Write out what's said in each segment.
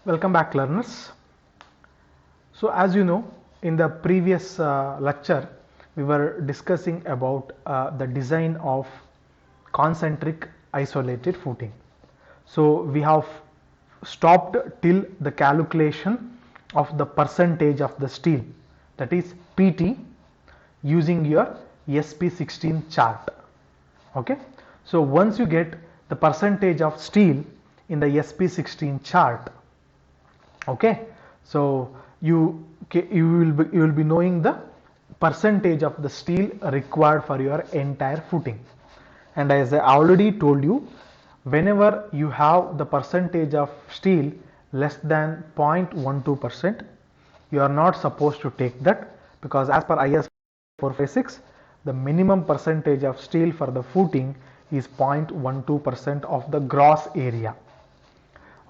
Welcome back, learners. So as you know, in the previous lecture we were discussing about the design of concentric isolated footing. So we have stopped till the calculation of the percentage of the steel, that is PT, using your SP16 chart. Okay, so once you get the percentage of steel in the SP16 chart, okay, so you will be knowing the percentage of the steel required for your entire footing. And as I already told you, whenever you have the percentage of steel less than 0.12%, you are not supposed to take that, because as per IS 456, the minimum percentage of steel for the footing is 0.12% of the gross area.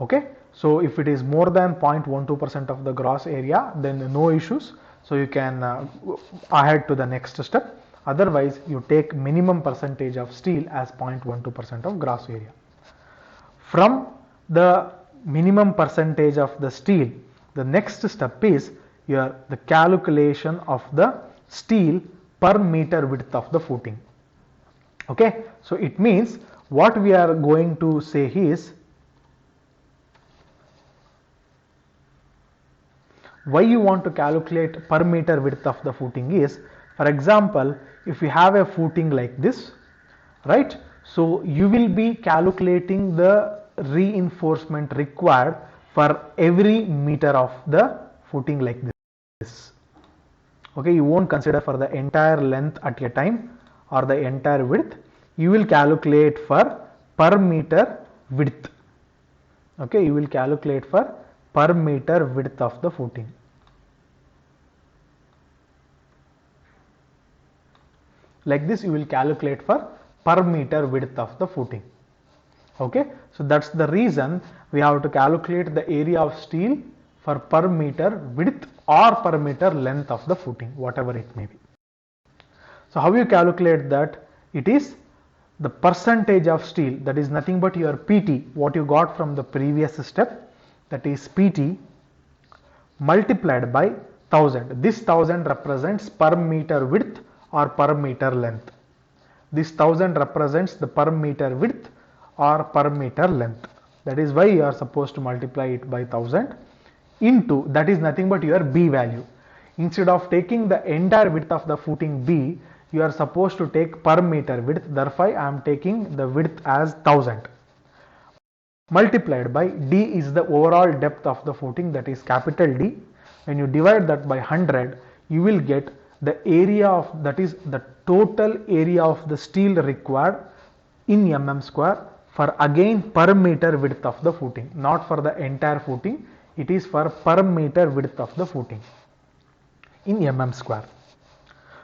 Okay, so if it is more than 0.12% of the gross area, then no issues, so you can ahead to the next step. Otherwise you take minimum percentage of steel as 0.12% of gross area. From the minimum percentage of the steel, the next step is the calculation of the steel per meter width of the footing. Okay, so it means what we are going to say is, why you want to calculate per meter width of the footing is, for example, if you have a footing like this, right, so you will be calculating the reinforcement required for every meter of the footing like this. Okay, you won't consider for the entire length at a time or the entire width, you will calculate for per meter width. Okay, you will calculate for per meter width of the footing. Like this you will calculate for per meter width of the footing. Okay, so that's the reason we have to calculate the area of steel for per meter width or per meter length of the footing, whatever it may be. So how you calculate that? It is the percentage of steel, that is nothing but your PT, what you got from the previous step, that is PT multiplied by 1000. This 1000 represents per meter width or per meter length. This 1000 represents the per meter width or per meter length. That is why you are supposed to multiply it by 1000 into, that is nothing but your B value. Instead of taking the entire width of the footing B, you are supposed to take per meter width. Therefore I am taking the width as 1000 multiplied by D is the overall depth of the footing, that is capital D. When you divide that by 100, you will get the area of, that is the total area of the steel required in mm square for again per meter width of the footing, not for the entire footing, it is for per meter width of the footing in mm square.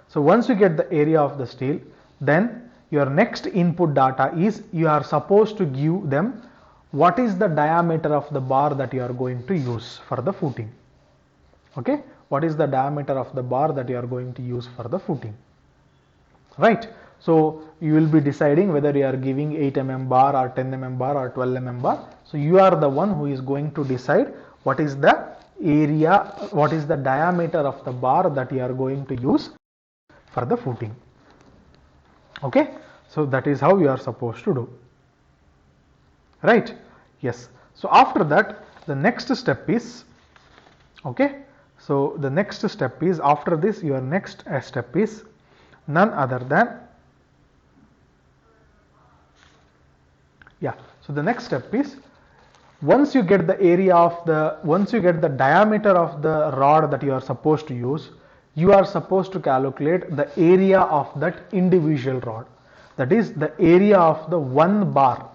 So once you get the area of the steel, then your next input data is, you are supposed to give them what is the diameter of the bar that you are going to use for the footing. Okay, what is the diameter of the bar that you are going to use for the footing, right? So you will be deciding whether you are giving 8 mm bar or 10 mm bar or 12 mm bar. So you are the one who is going to decide what is the area, what is the diameter of the bar that you are going to use for the footing. Okay, so that is how you are supposed to do, right? Yes, so after that the next step is, okay, so the next step is, after this your next step is none other than, so the next step is, once you get the area of the, once you get the diameter of the rod that you are supposed to use, you are supposed to calculate the area of that individual rod, that is the area of the one bar.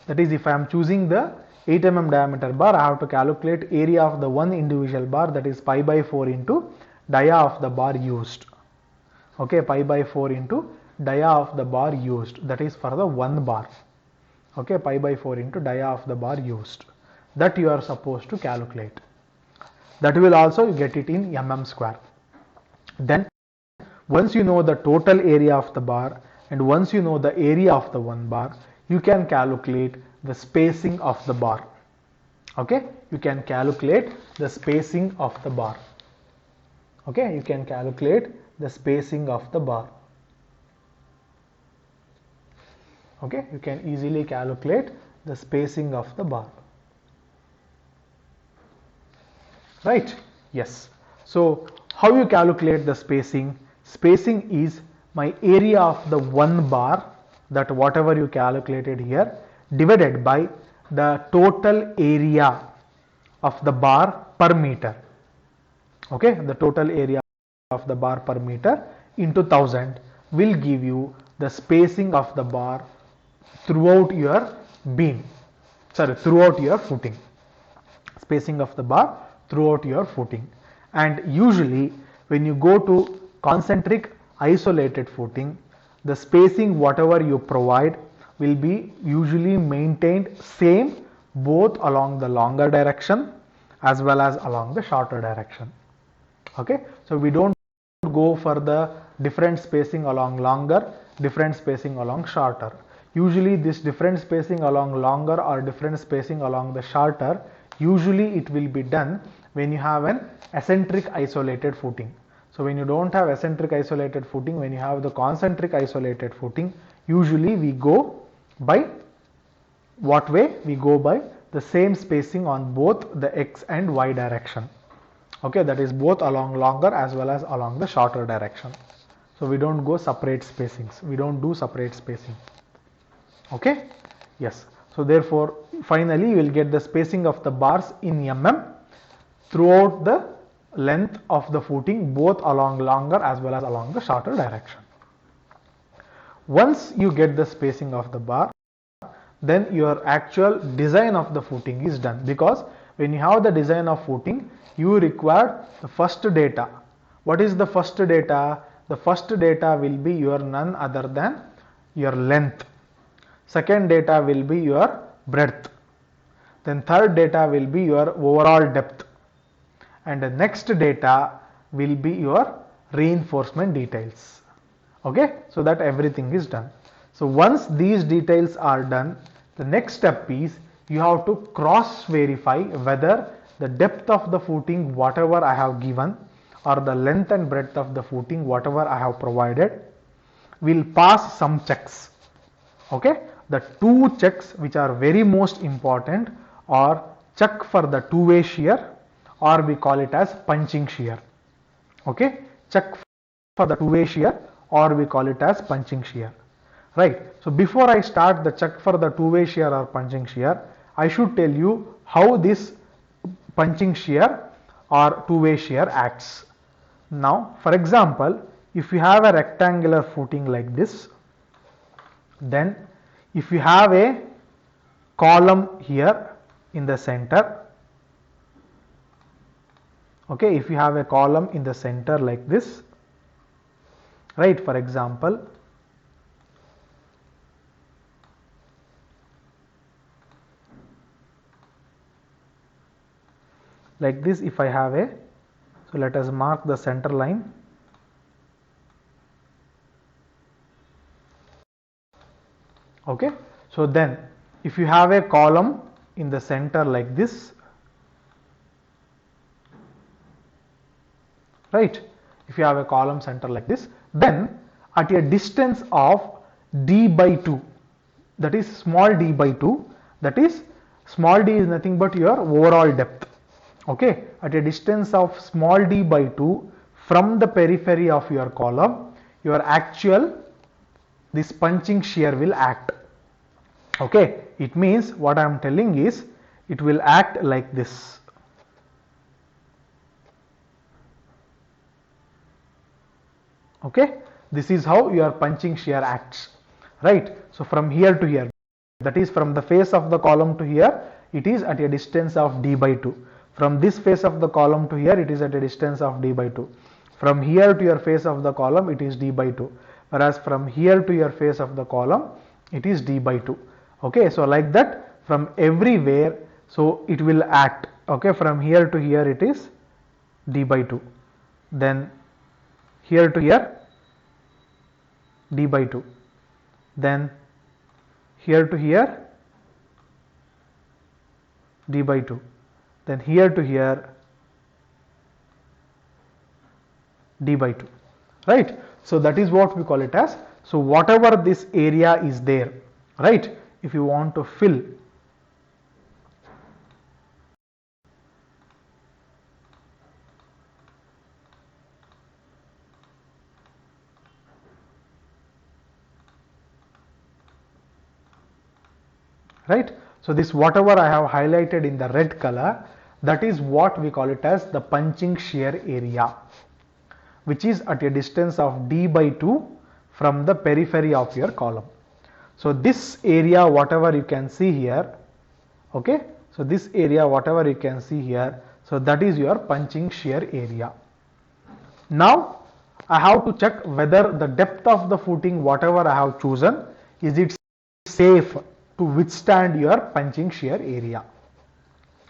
That is, if I am choosing the 8 mm diameter bar, I have to calculate area of the one individual bar, that is pi by 4 into dia of the bar used. Okay, pi by 4 into dia of the bar used, that is for the one bar. Okay, pi by 4 into dia of the bar used, that you are supposed to calculate. That will also get it in mm square. Then once you know the total area of the bar and once you know the area of the one bar, you can calculate the spacing of the bar. Okay, you can calculate the spacing of the bar. Okay, you can calculate the spacing of the bar. Okay, you can easily calculate the spacing of the bar. Right? Yes. So how you calculate the spacing? Spacing is my area of the one bar, that whatever you calculated here, divided by the total area of the bar per meter. Okay, the total area of the bar per meter into 1000 will give you the spacing of the bar throughout your beam, throughout your footing. Spacing of the bar throughout your footing. And usually when you go to concentric isolated footing, the spacing whatever you provide will be usually maintained same both along the longer direction as well as along the shorter direction. Okay, so we don't go for the different spacing along longer, different spacing along shorter. Usually this different spacing along longer or different spacing along the shorter, usually it will be done when you have an eccentric isolated footing. So when you don't have eccentric isolated footing, when you have the concentric isolated footing, usually we go by what way? We go by the same spacing on both the x and y direction. Okay, that is both along longer as well as along the shorter direction. So we don't go separate spacings. We don't do separate spacing. Okay, yes. So therefore, finally you will get the spacing of the bars in mm throughout the length of the footing, both along longer as well as along the shorter direction. Once you get the spacing of the bar, then your actual design of the footing is done, because when you have the design of footing, you require the first data. What is the first data? The first data will be your none other than your length. Second data will be your breadth. Then third data will be your overall depth. And the next data will be your reinforcement details. Okay, so that everything is done. So once these details are done, the next step is you have to cross verify whether the depth of the footing whatever I have given or the length and breadth of the footing whatever I have provided will pass some checks. Okay, the two checks which are very most important are check for the two-way shear, or we call it as punching shear. Okay, check for the two-way shear, or we call it as punching shear. Right. So before I start the check for the two-way shear or punching shear, I should tell you how this punching shear or two-way shear acts. Now, for example, if you have a rectangular footing like this, then if you have a column here in the center, okay, if you have a column in the center like this, right, for example, like this, if I have a, so let us mark the center line. Okay, so then if you have a column in the center like this, right, if you have a column center like this, then at a distance of d by 2, that is small d by 2, that is small d is nothing but your overall depth. Okay, at a distance of small d by 2 from the periphery of your column, your actual this punching shear will act. Okay, it means what I am telling is it will act like this. Okay, this is how your punching shear acts, right? So from here to here, that is from the face of the column to here, it is at a distance of d by 2. From this face of the column to here, it is at a distance of d by 2. From here to your face of the column, it is d by 2. Whereas from here to your face of the column, it is d by 2. Okay, so like that from everywhere, so it will act. Okay, from here to here it is d by 2. Then here to here d by 2. Then here to here d by 2. then here to here d by 2, right? So that is what we call it as. So whatever this area is there, right, if you want to fill right, so this whatever I have highlighted in the red color, that is what we call it as the punching shear area, which is at a distance of d by 2 from the periphery of your column. So this area whatever you can see here, okay, so this area whatever you can see here, so that is your punching shear area. Now I have to check whether the depth of the footing whatever I have chosen, is it safe to withstand your punching shear area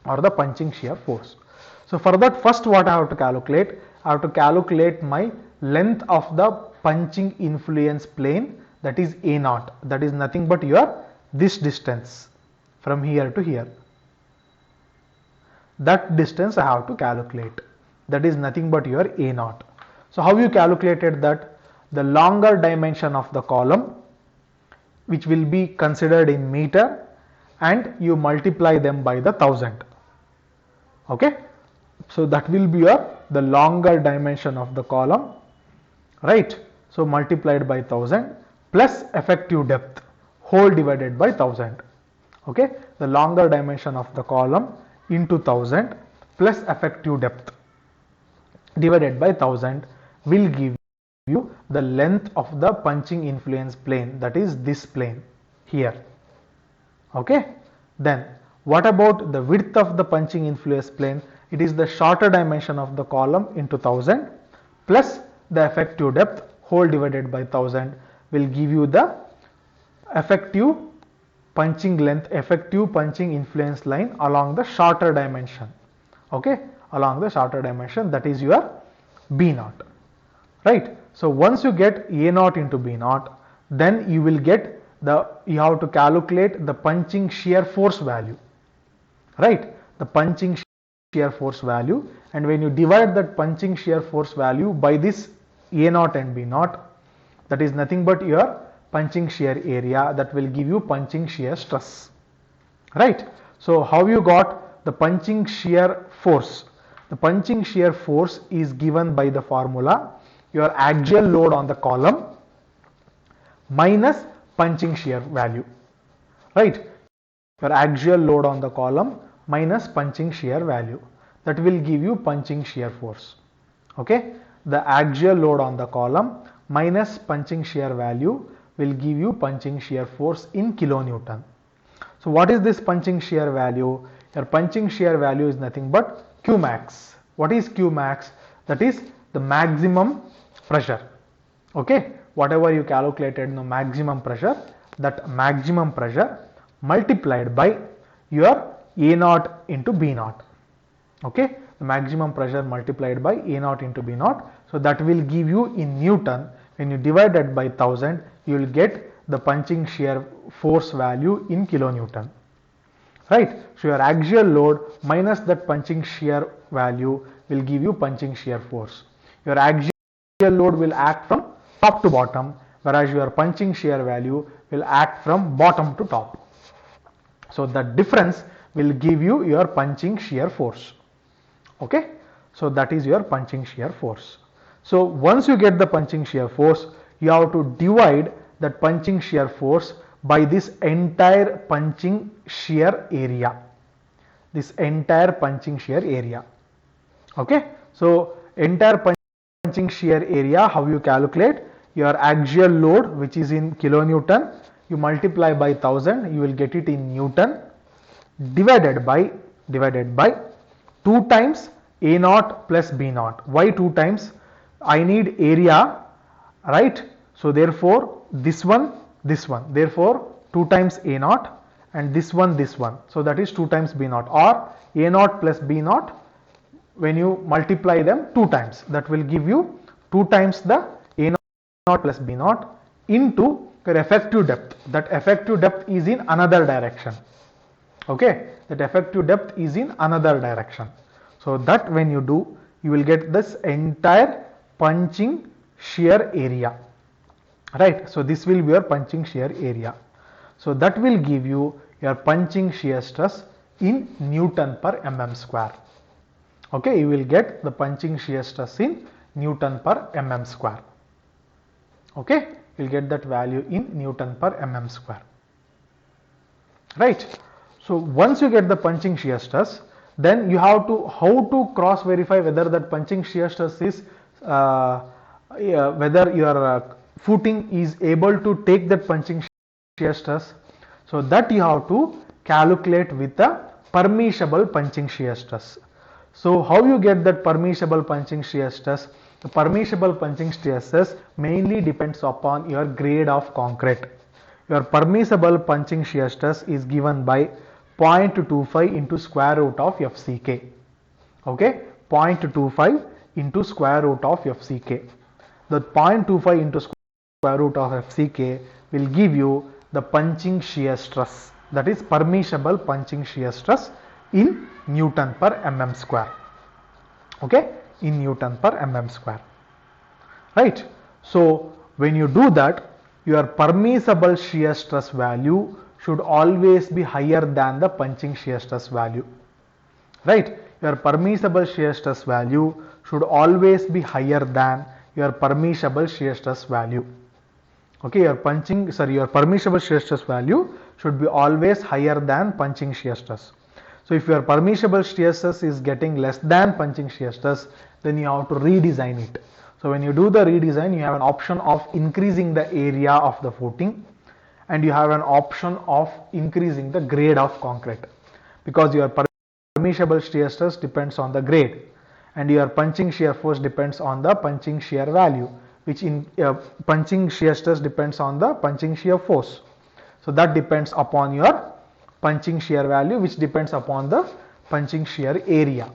or the punching shear force. So for that, first what I have to calculate, I have to calculate my length of the punching influence plane, that is A0, that is nothing but your this distance from here to here. That distance I have to calculate, that is nothing but your A0. So how you calculated that? The longer dimension of the column, which will be considered in meter, and you multiply them by the 1000. Okay, so that will be the longer dimension of the column, right? So multiplied by 1000 plus effective depth whole divided by 1000. Okay, the longer dimension of the column into 1000 plus effective depth divided by 1000 will give you the length of the punching influence plane, that is this plane here. Okay, then what about the width of the punching influence plane? It is the shorter dimension of the column into 1000 plus the effective depth whole divided by 1000 will give you the effective punching length, effective punching influence line along the shorter dimension. Okay, along the shorter dimension, that is your B0, right? So once you get A0 into B0, then you will get you have to calculate the punching shear force value, right? The punching shear force value, and when you divide that punching shear force value by this A0 and B0, that is nothing but your punching shear area, that will give you punching shear stress, right? So how you got the punching shear force? The punching shear force is given by the formula your axial load on the column minus punching shear value, right? Your axial load on the column minus punching shear value, that will give you punching shear force. Okay, the axial load on the column minus punching shear value will give you punching shear force in kilonewton. So what is this punching shear value? Your punching shear value is nothing but Q max. What is Q max? That is the maximum pressure. Okay, whatever you calculated the maximum pressure, that maximum pressure multiplied by your A0 into B0. Okay, the maximum pressure multiplied by A0 into B0, so that will give you in Newton. When you divide that by 1000, you will get the punching shear force value in kilonewton, right? So your axial load minus that punching shear value will give you punching shear force. Your axial load will act from top to bottom, whereas your punching shear value will act from bottom to top. So the difference will give you your punching shear force. Okay, so that is your punching shear force. So once you get the punching shear force, you have to divide that punching shear force by this entire punching shear area, this entire punching shear area. Okay, so entire punching shear area, how you calculate? Your axial load, which is in kilonewton, you multiply by 1000, you will get it in Newton, divided by 2 times A0 plus B0. Why 2 times? I need area, right? So therefore this one, therefore 2 times A0, and this one, so that is 2 times B0, or A0 plus B0, when you multiply them 2 times, that will give you 2 times the A0 plus B0 into your effective depth. That effective depth is in another direction. Okay, that effective depth is in another direction. So that when you do, you will get this entire punching shear area. Right, so this will be your punching shear area. So that will give you your punching shear stress in Newton per mm square. Okay, you will get the punching shear stress in Newton per mm square. Okay, you will get that value in Newton per mm square. Right. So once you get the punching shear stress, then you have to how to cross verify whether that punching shear stress is whether your footing is able to take that punching shear stress. So that you have to calculate with the permissible punching shear stress. So how you get that permissible punching shear stress? The permissible punching shear stress mainly depends upon your grade of concrete. Your permissible punching shear stress is given by 0.25 into square root of FCK. Okay, 0.25 into square root of FCK. The 0.25 into square root of FCK will give you the punching shear stress, that is permissible punching shear stress in Newton per mm square. Okay, in Newton per mm square. Right. So when you do that, your permissible shear stress value should always be higher than the punching shear stress value. Right, your permissible shear stress value should always be higher than your permissible shear stress value. Okay, your permissible shear stress value should be always higher than punching shear stress. So if your permissible shear stress is getting less than punching shear stress, then you have to redesign it. So when you do the redesign, you have an option of increasing the area of the footing, and you have an option of increasing the grade of concrete, because your permissible shear stress depends on the grade and your punching shear force depends on the punching shear value, which in punching shear stress depends on the punching shear force. So that depends upon your punching shear value, which depends upon the punching shear area,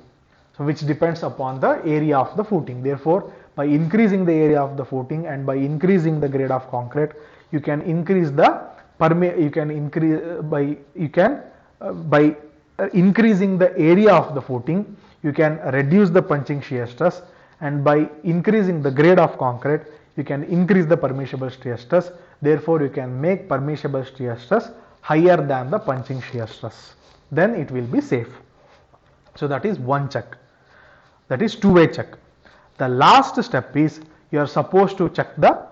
so which depends upon the area of the footing. Therefore, by increasing the area of the footing and by increasing the grade of concrete, you can increase the by increasing the area of the footing, you can reduce the punching shear stress, and by increasing the grade of concrete, you can increase the permissible shear stress. Therefore, you can make permissible shear stress higher than the punching shear stress. Then it will be safe. So that is one check. That is two-way check. The last step is you are supposed to check the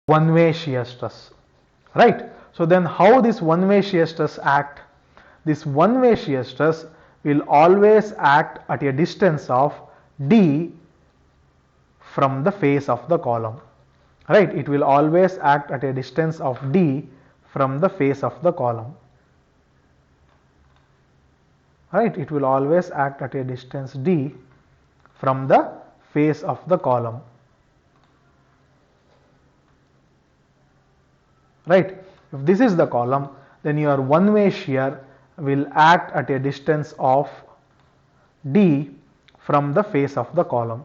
one-way shear stress. Right. So then how this one-way shear stress act? This one-way shear stress will always act at a distance of d from the face of the column. Right, it will always act at a distance of d from the face of the column. Right, it will always act at a distance d from the face of the column. Right, if this is the column, then your one-way shear will act at a distance of d from the face of the column.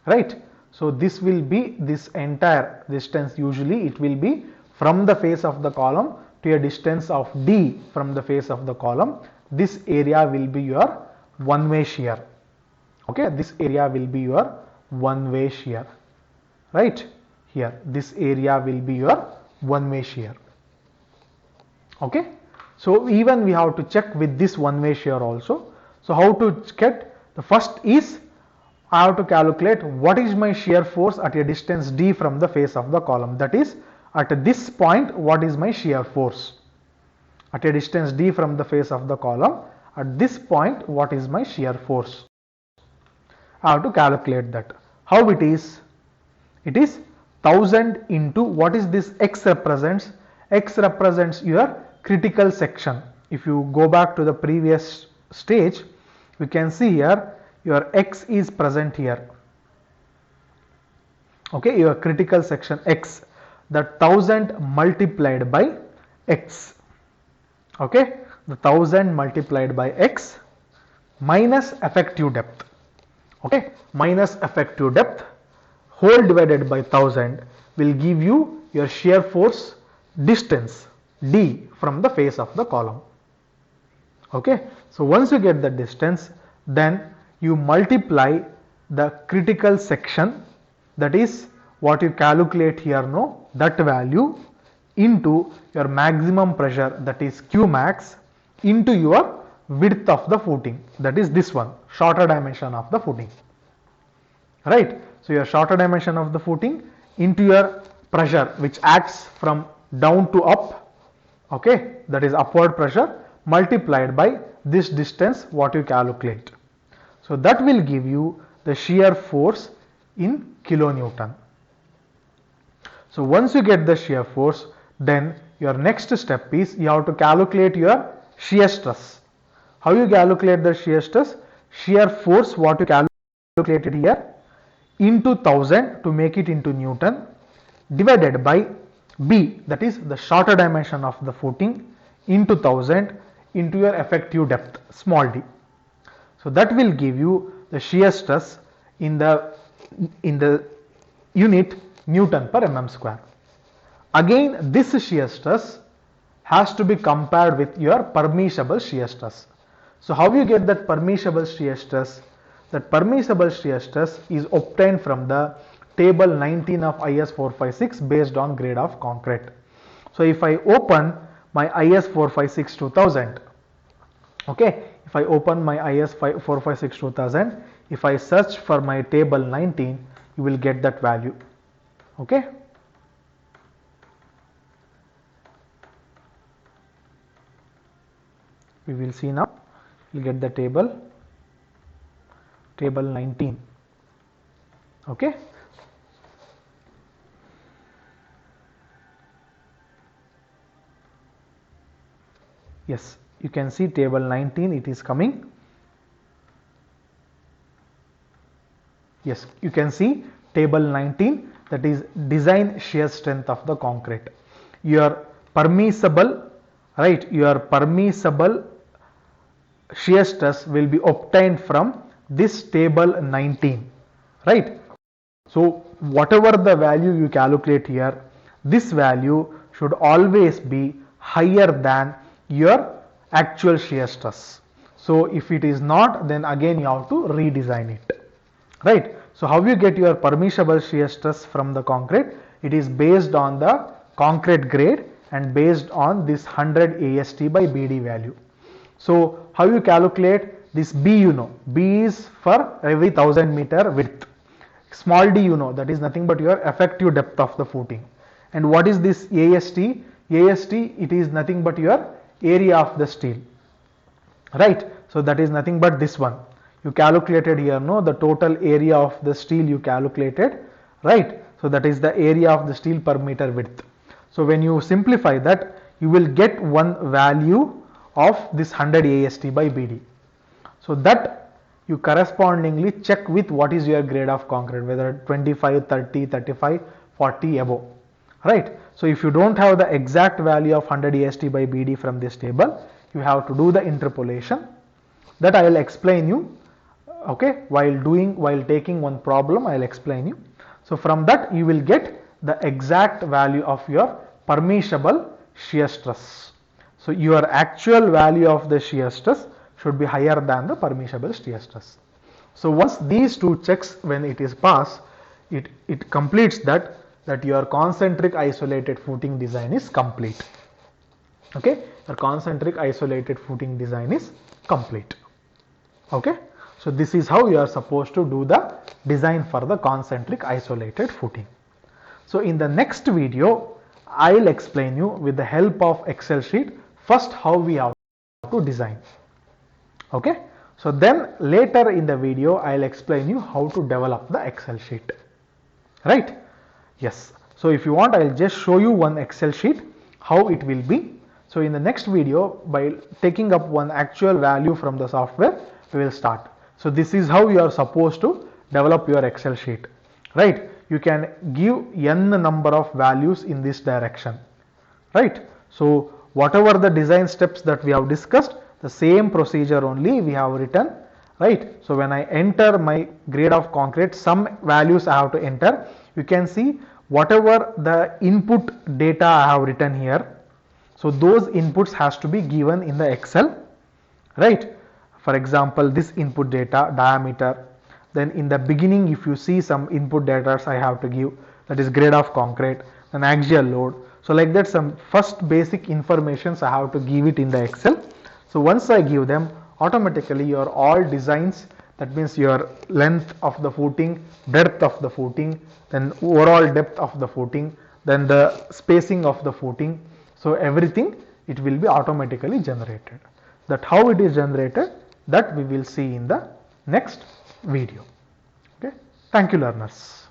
Right, so this will be this entire distance. Usually it will be from the face of the column to a distance of d from the face of the column. This area will be your one-way shear. Okay, this area will be your one-way shear. Right, here this area will be your one-way shear. Okay, so even we have to check with this one-way shear also. So how to get? The first is I have to calculate what is my shear force at a distance d from the face of the column. That is, at this point, what is my shear force? At a distance d from the face of the column, at this point, what is my shear force? I have to calculate that. How it is? It is 1000 into what is this x represents? X represents your critical section. If you go back to the previous stage, we can see here your x is present here. Okay, your critical section x, the 1000 multiplied by x. Okay, the 1000 multiplied by x minus effective depth. Okay, minus effective depth whole divided by 1000 will give you your shear force distance D from the face of the column. Okay, so once you get the distance, then you multiply the critical section, that is what you calculate here, no, that value into your maximum pressure, that is Q max, into your width of the footing, that is this one, shorter dimension of the footing, right? So your shorter dimension of the footing into your pressure which acts from down to up, okay, that is upward pressure, multiplied by this distance what you calculate. So that will give you the shear force in kilonewton. So once you get the shear force, then your next step is you have to calculate your shear stress. How you calculate the shear stress? Shear force what you calculated here into 1000 to make it into Newton, divided by B, that is the shorter dimension of the footing, into 1000 into your effective depth, small d. So that will give you the shear stress in the unit Newton per mm square. Again, this shear stress has to be compared with your permissible shear stress. So how you get that permissible shear stress? That permissible shear stress is obtained from the table 19 of IS 456 based on grade of concrete. So if I open my IS 456 2000, okay, if I open my IS 456 2000, if I search for my table 19, you will get that value, okay. We will see now, you will get the table 19, okay. Yes, you can see table 19, it is coming. Yes, you can see table 19, that is design shear strength of the concrete. Your permissible, right, your permissible shear stress will be obtained from this table 19, right. So whatever the value you calculate here, this value should always be higher than your actual shear stress. So if it is not, then again you have to redesign it, right. So how you get your permissible shear stress from the concrete? It is based on the concrete grade and based on this 100 AST by BD value. So how you calculate this B, you know, B is for every 1000 meter width. Small d, you know, that is nothing but your effective depth of the footing. And what is this AST? AST, it is nothing but your area of the steel, right. So that is nothing but this one. You calculated here, no, the total area of the steel you calculated, right. So that is the area of the steel per meter width. So when you simplify that, you will get one value of this 100 AST by BD. So that you correspondingly check with what is your grade of concrete, whether 25, 30, 35, 40 above, right. So if you don't have the exact value of 100 AST by BD from this table, you have to do the interpolation. That I will explain you, okay, while taking one problem I will explain you. So from that you will get the exact value of your permissible shear stress. So your actual value of the shear stress should be higher than the permissible shear stress. So once these two checks, when it is passed, it completes that your concentric isolated footing design is complete. Okay, your concentric isolated footing design is complete. Okay, so this is how you are supposed to do the design for the concentric isolated footing. So in the next video, I will explain you with the help of Excel sheet first how we have to design. Okay, so then later in the video I will explain you how to develop the Excel sheet, right. Yes, so if you want, I will just show you one Excel sheet how it will be. So in the next video, by taking up one actual value from the software, we will start. So this is how you are supposed to develop your Excel sheet, right. You can give n number of values in this direction, right. So whatever the design steps that we have discussed, the same procedure only we have written, right. So when I enter my grade of concrete, some values I have to enter. You can see whatever the input data I have written here, so those inputs has to be given in the Excel, right? For example, this input data, diameter, then in the beginning if you see some input data I have to give, that is grade of concrete, then axial load. So like that, some first basic informations I have to give it in the Excel. So once I give them, automatically your all designs, that means your length of the footing, breadth of the footing, then overall depth of the footing, then the spacing of the footing, so everything it will be automatically generated. That how it is generated, that we will see in the next video. Okay, thank you learners.